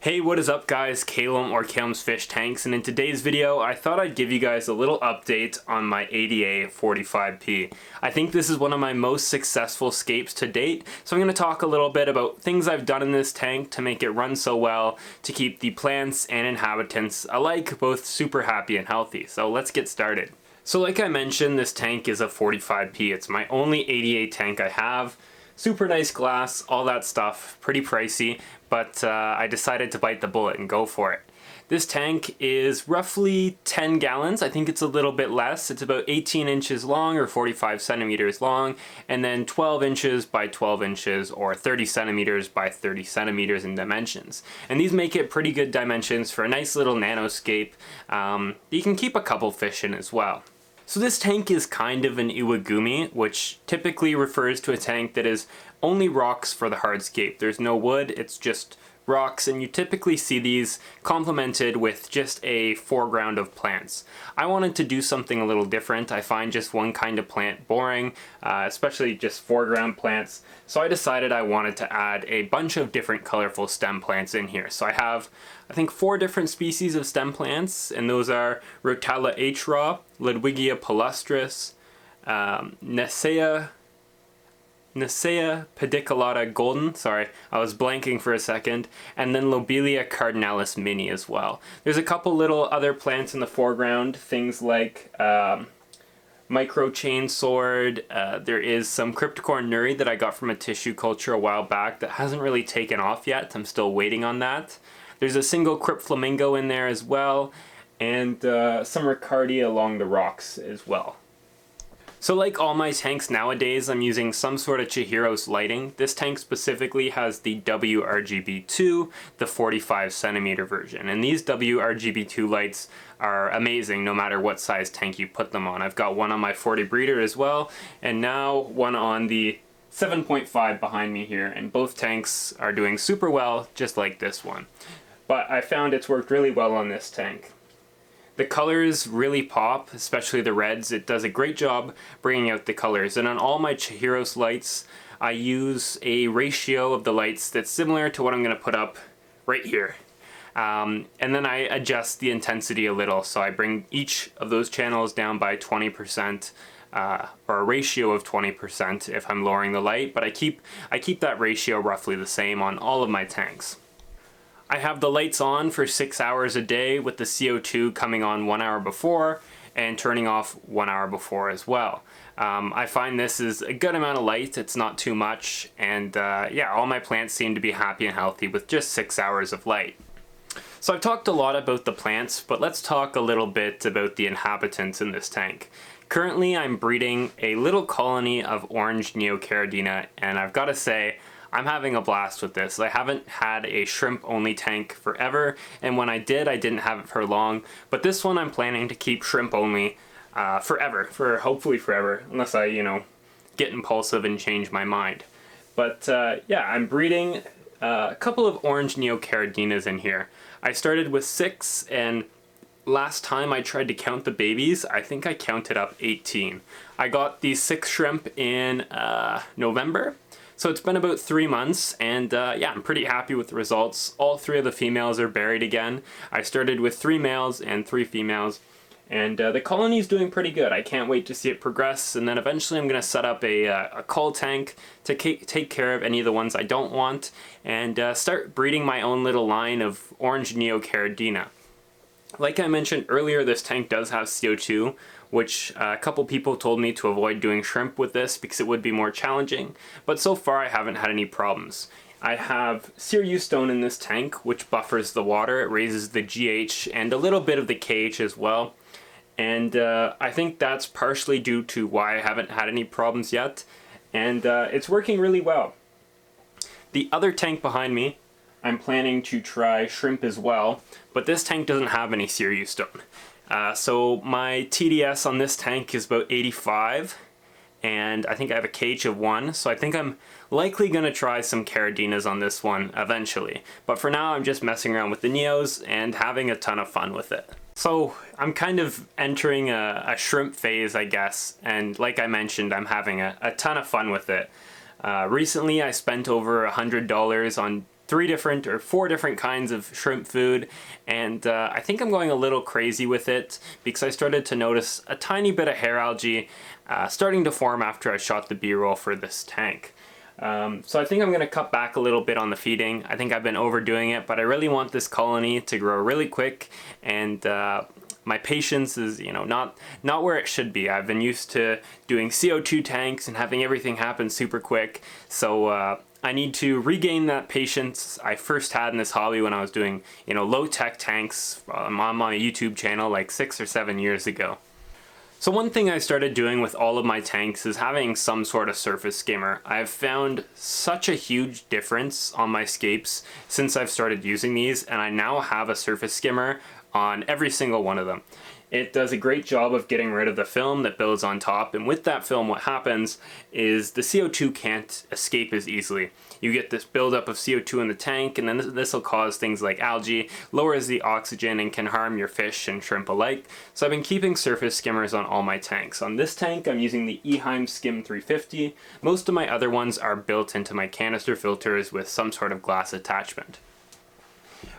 Hey, what is up guys? Kalem or KalemsFishtanks, and in today's video I thought I'd give you guys a little update on my ADA 45P. I think this is one of my most successful scapes to date, so I'm going to talk a little bit about things I've done in this tank to make it run so well, to keep the plants and inhabitants alike both super happy and healthy. So let's get started. So like I mentioned, this tank is a 45P. It's my only ADA tank I have. Super nice glass, all that stuff, pretty pricey, but I decided to bite the bullet and go for it. This tank is roughly 10 gallons. I think it's a little bit less. It's about 18 inches long or 45 centimeters long, and then 12 inches by 12 inches or 30 centimeters by 30 centimeters in dimensions. And these make it pretty good dimensions for a nice little nanoscape. You can keep a couple fish in as well. So this tank is kind of an iwagumi, which typically refers to a tank that is only rocks for the hardscape. There's no wood, it's just rocks, and you typically see these complemented with just a foreground of plants. I wanted to do something a little different. I find just one kind of plant boring, especially just foreground plants. So I decided I wanted to add a bunch of different colorful stem plants in here. So I have, I think, 4 different species of stem plants, and those are Rotella h-raw, Ludwigia palustris, Nesea pediculata golden, sorry, I was blanking for a second, and then Lobelia cardinalis mini as well. There's a couple little other plants in the foreground, things like micro chainsword. There is some cryptocorn nuri that I got from a tissue culture a while back that hasn't really taken off yet. I'm still waiting on that. There's a single crypt flamingo in there as well, and some Ricardia along the rocks as well. So like all my tanks nowadays, I'm using some sort of Chihiro's lighting. This tank specifically has the WRGB2, the 45 centimeter version. And these WRGB2 lights are amazing no matter what size tank you put them on. I've got one on my 40 breeder as well, and now one on the 7.5 behind me here, and both tanks are doing super well, just like this one. But I found it's worked really well on this tank. The colors really pop, especially the reds. It does a great job bringing out the colors. And on all my Chihiro's lights, I use a ratio of the lights that's similar to what I'm going to put up right here. And then I adjust the intensity a little. So I bring each of those channels down by 20%, or a ratio of 20% if I'm lowering the light. But I keep that ratio roughly the same on all of my tanks. I have the lights on for 6 hours a day with the CO2 coming on 1 hour before and turning off 1 hour before as well. I find this is a good amount of light, it's not too much, and yeah, all my plants seem to be happy and healthy with just 6 hours of light. So I've talked a lot about the plants, but let's talk a little bit about the inhabitants in this tank. Currently I'm breeding a little colony of orange neocaridina, and I've got to say, I'm having a blast with this. I haven't had a shrimp-only tank forever, and when I did, I didn't have it for long. But this one I'm planning to keep shrimp-only forever, for hopefully forever, unless I, get impulsive and change my mind. But yeah, I'm breeding a couple of orange neocaridinas in here. I started with 6, and last time I tried to count the babies, I think I counted up 18. I got these 6 shrimp in November. So it's been about 3 months, and yeah, I'm pretty happy with the results. All 3 of the females are buried again. I started with 3 males and 3 females, and the colony is doing pretty good. I can't wait to see it progress, and then eventually I'm going to set up a cull tank to take care of any of the ones I don't want, and start breeding my own little line of orange neocaridina. Like I mentioned earlier, this tank does have CO2, which a couple people told me to avoid doing shrimp with this because it would be more challenging, but so far I haven't had any problems. I have Sear stone in this tank, which buffers the water. It raises the GH and a little bit of the KH as well, and I think that's partially due to why I haven't had any problems yet, and it's working really well. The other tank behind me, I'm planning to try shrimp as well, but this tank doesn't have any Sear stone. So my TDS on this tank is about 85, and I think I have a KH of 1, so I think I'm likely going to try some caridinas on this one eventually. But for now, I'm just messing around with the neos and having a ton of fun with it. So I'm kind of entering a shrimp phase, I guess, and like I mentioned, I'm having a ton of fun with it. Recently I spent over $100 on four different kinds of shrimp food, and I think I'm going a little crazy with it because I started to notice a tiny bit of hair algae starting to form after I shot the B-roll for this tank. So I think I'm going to cut back a little bit on the feeding. I think I've been overdoing it, but I really want this colony to grow really quick, and my patience is, not where it should be. I've been used to doing CO2 tanks and having everything happen super quick, so I need to regain that patience I first had in this hobby when I was doing, low-tech tanks on my YouTube channel like 6 or 7 years ago. So one thing I started doing with all of my tanks is having some sort of surface skimmer. I've found such a huge difference on my scapes since I've started using these, and I now have a surface skimmer on every single one of them. It does a great job of getting rid of the film that builds on top, and with that film what happens is the CO2 can't escape as easily. You get this buildup of CO2 in the tank, and then this will cause things like algae, lowers the oxygen, and can harm your fish and shrimp alike. So I've been keeping surface skimmers on all my tanks. On this tank I'm using the Eheim Skim 350. Most of my other ones are built into my canister filters with some sort of glass attachment.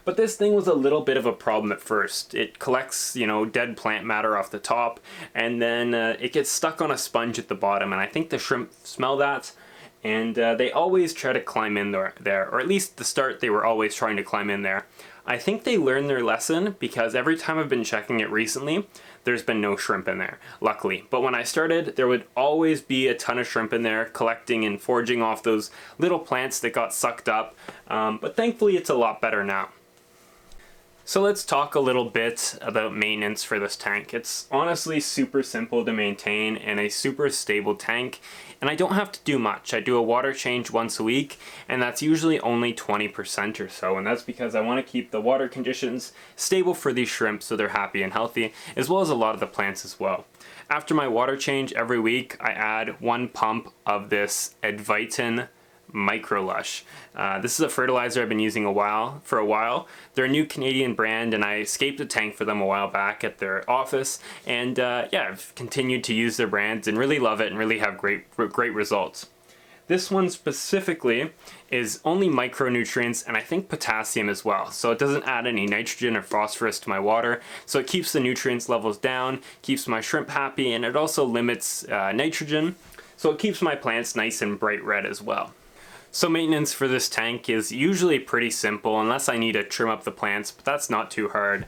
But this thing was a little bit of a problem at first. It collects, dead plant matter off the top, and then it gets stuck on a sponge at the bottom, and I think the shrimp smell that, and they always try to climb in there, or at least at the start they were always trying to climb in there. I think they learned their lesson because every time I've been checking it recently, there's been no shrimp in there, luckily. But when I started, there would always be a ton of shrimp in there collecting and foraging off those little plants that got sucked up, but thankfully it's a lot better now. So let's talk a little bit about maintenance for this tank. It's honestly super simple to maintain and a super stable tank, and I don't have to do much. I do a water change once a week, and that's usually only 20% or so, and that's because I want to keep the water conditions stable for these shrimp so they're happy and healthy, as well as a lot of the plants as well. After my water change every week, I add 1 pump of this Advitin Micro Lush. This is a fertilizer I've been using for a while. They're a new Canadian brand, and I scaped a tank for them a while back at their office, and I've continued to use their brands and really love it and really have great results. This one specifically is only micronutrients and I think potassium as well, so it doesn't add any nitrogen or phosphorus to my water, so it keeps the nutrients levels down, keeps my shrimp happy, and it also limits nitrogen, so it keeps my plants nice and bright red as well. So maintenance for this tank is usually pretty simple unless I need to trim up the plants, but that's not too hard.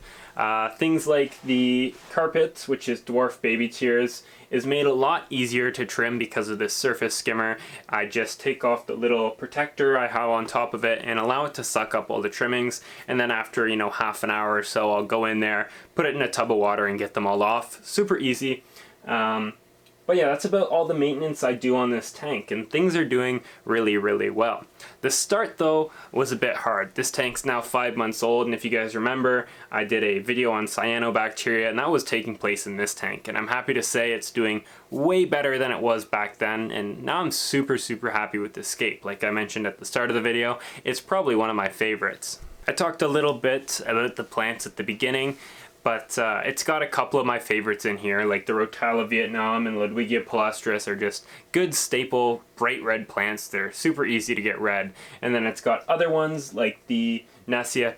Things like the carpet, which is dwarf baby tears, is made a lot easier to trim because of this surface skimmer. I just take off the little protector I have on top of it and allow it to suck up all the trimmings, and then after half an hour or so I'll go in there, put it in a tub of water and get them all off. Super easy. But yeah, that's about all the maintenance I do on this tank, and things are doing really, really well. The start though was a bit hard. This tank's now 5 months old, and if you guys remember, I did a video on cyanobacteria, and that was taking place in this tank, and I'm happy to say it's doing way better than it was back then, and now I'm super, super happy with this scape. Like I mentioned at the start of the video, it's probably one of my favorites. I talked a little bit about the plants at the beginning, but it's got a couple of my favorites in here, like the Rotala Vietnam and Ludwigia palustris are just good staple bright red plants. They're super easy to get red. And then it's got other ones like the Nassia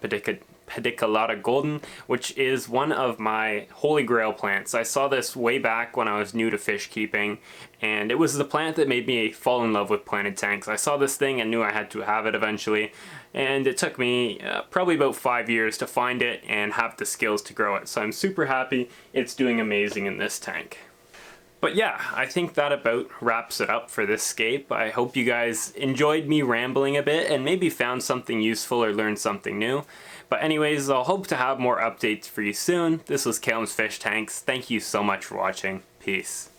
pediculata golden, which is one of my holy grail plants. I saw this way back when I was new to fish keeping, and it was the plant that made me fall in love with planted tanks. I saw this thing and knew I had to have it eventually, and it took me probably about 5 years to find it and have the skills to grow it. So I'm super happy it's doing amazing in this tank. But yeah, I think that about wraps it up for this scape. I hope you guys enjoyed me rambling a bit and maybe found something useful or learned something new. But anyways, I'll hope to have more updates for you soon. This was KalemsFishtanks. Thank you so much for watching. Peace.